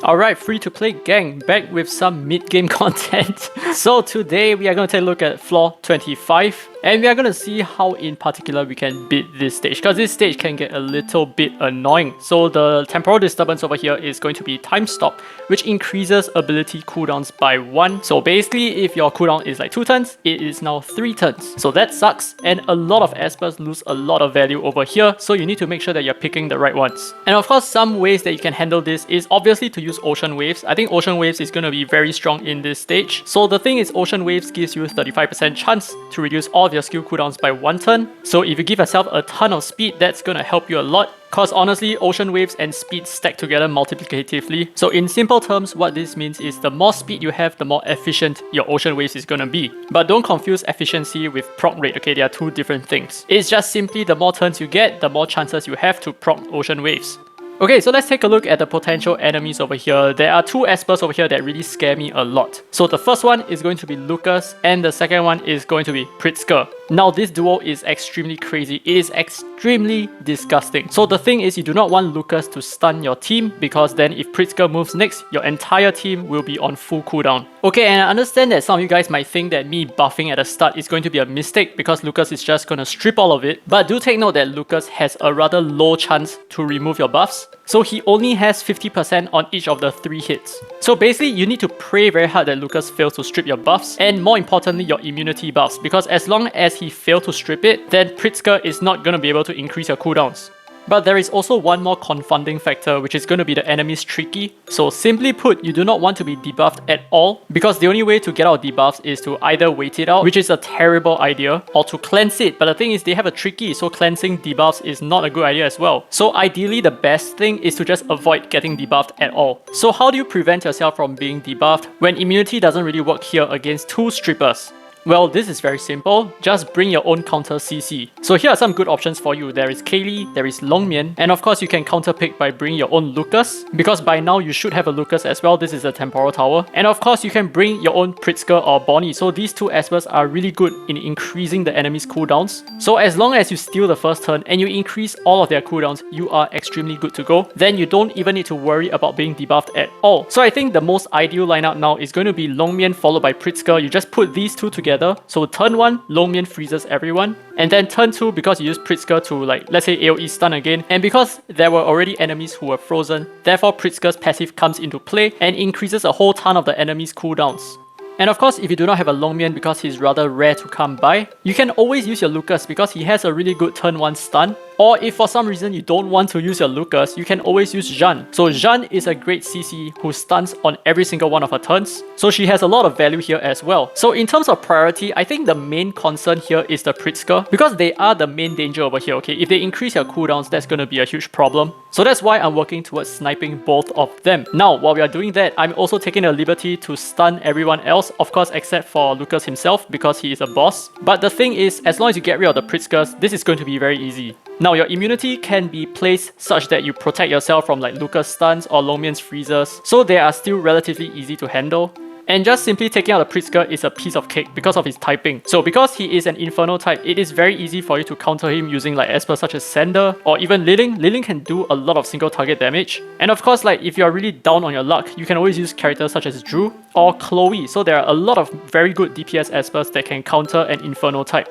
Alright, free to play gang, back with some mid-game content. So today we are going to take a look at floor 25 and we are going to see how in particular we can beat this stage, because this stage can get a little bit annoying. So the temporal disturbance over here is going to be time stop, which increases ability cooldowns by 1. So basically if your cooldown is like 2 turns, it is now 3 turns. So that sucks, and a lot of espers lose a lot of value over here, so you need to make sure that you're picking the right ones. And of course, some ways that you can handle this is obviously to use Ocean Waves. I think Ocean Waves is going to be very strong in this stage. So the thing is, Ocean Waves gives you 35% chance to reduce all of your skill cooldowns by 1 turn. So if you give yourself a ton of speed, that's going to help you a lot. Cause honestly, Ocean Waves and speed stack together multiplicatively. So in simple terms, what this means is the more speed you have, the more efficient your Ocean Waves is gonna be. But don't confuse efficiency with proc rate, okay? They are two different things. It's just simply the more turns you get, the more chances you have to proc Ocean Waves. Okay, so let's take a look at the potential enemies over here. There are 2 espers over here that really scare me a lot. So the first one is going to be Lucas, and the second one is going to be PRITZKER. Now this duo is extremely crazy. It is extremely disgusting. So the thing is, you do not want Lucas to stun your team, because then if PRITZKER moves next, your entire team will be on full cooldown. Okay, and I understand that some of you guys might think that me buffing at the start is going to be a mistake because Lucas is just going to strip all of it. But do take note that Lucas has a rather low chance to remove your buffs. So he only has 50% on each of the 3 hits. So basically, you need to pray very hard that Lucas fails to strip your buffs, and more importantly, your immunity buffs, because as long as he fails to strip it, then PRITZKER is not going to be able to increase your cooldowns. But there is also one more confounding factor, which is going to be the enemy's tricky. So simply put, you do not want to be debuffed at all, because the only way to get out debuffs is to either wait it out, which is a terrible idea, or to cleanse it. But the thing is, they have a tricky, so cleansing debuffs is not a good idea as well. So ideally, the best thing is to just avoid getting debuffed at all. So how do you prevent yourself from being debuffed when immunity doesn't really work here against 2 strippers? Well, this is very simple. Just bring your own counter CC. So here are some good options for you. There is Kaylee, there is Longmian, and of course you can counter pick by bringing your own Lucas, because by now you should have a Lucas as well. This is a temporal tower. And of course you can bring your own PRITZKER or Bonnie. So these 2 espers are really good in increasing the enemy's cooldowns. So as long as you steal the first turn and you increase all of their cooldowns, you are extremely good to go. Then you don't even need to worry about being debuffed at all. So I think the most ideal lineup now is going to be Longmian followed by PRITZKER. You just put these 2 together. So turn 1, Longmian freezes everyone, and then turn 2, because you use PRITZKER to, like, let's say AoE stun again, and because there were already enemies who were frozen, therefore PRITZKER's passive comes into play and increases a whole ton of the enemy's cooldowns. And of course, if you do not have a Longmian because he's rather rare to come by, you can always use your Lucas because he has a really good turn 1 stun. Or if for some reason you don't want to use your Lucas, you can always use Jeanne. So Jeanne is a great CC who stuns on every single one of her turns. So she has a lot of value here as well. So in terms of priority, I think the main concern here is the PRITZKER, because they are the main danger over here, okay? If they increase your cooldowns, that's going to be a huge problem. So that's why I'm working towards sniping both of them. Now, while we are doing that, I'm also taking the liberty to stun everyone else, of course except for Lucas himself, because he is a boss. But the thing is, as long as you get rid of the PRITZKERs, this is going to be very easy. Now, your immunity can be placed such that you protect yourself from like Lucas stuns or Longmian's freezes, so they are still relatively easy to handle. And just simply taking out the PRITZKER is a piece of cake because of his typing. So because he is an Inferno type, it is very easy for you to counter him using like espers such as Sander or even Liling. Liling can do a lot of single target damage. And of course, like if you are really down on your luck, you can always use characters such as Drew or Chloe. So there are a lot of very good DPS espers that can counter an Inferno type.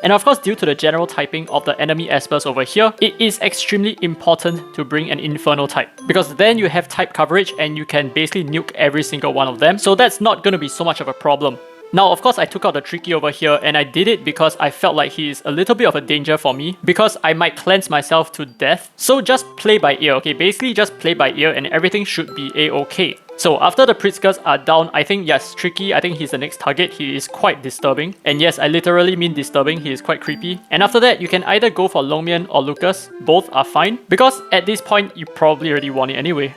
And of course, due to the general typing of the enemy espers over here, it is extremely important to bring an Inferno type, because then you have type coverage and you can basically nuke every single one of them. So that's not going to be so much of a problem. Now, of course, I took out the Tricky over here, and I did it because I felt like he is a little bit of a danger for me, because I might cleanse myself to death. So just play by ear, okay? Basically just play by ear and everything should be a-okay. So after the PRITZKERs are down, I think yes, Tricky, I think he's the next target. He is quite disturbing. And yes, I literally mean disturbing. He is quite creepy. And after that, you can either go for Longmian or Lucas. Both are fine, because at this point, you probably already won it anyway.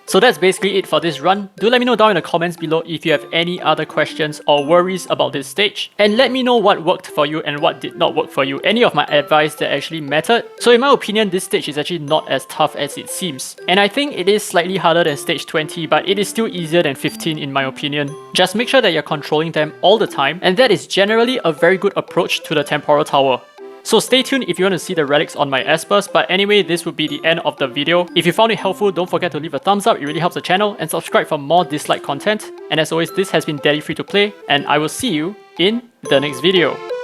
So that's basically it for this run. Do let me know down in the comments below if you have any other questions or worries about this stage. And let me know what worked for you and what did not work for you. Any of my advice that actually mattered. So in my opinion, this stage is actually not as tough as it seems. And I think it is slightly harder than stage 20, but it is still easier than 15 in my opinion. Just make sure that you're controlling them all the time, and that is generally a very good approach to the temporal tower. So stay tuned if you want to see the relics on my Espers, but anyway, this would be the end of the video. If you found it helpful, don't forget to leave a thumbs up, it really helps the channel, and subscribe for more Dislyte content. And as always, this has been Daddy Free to Play, and I will see you in the next video.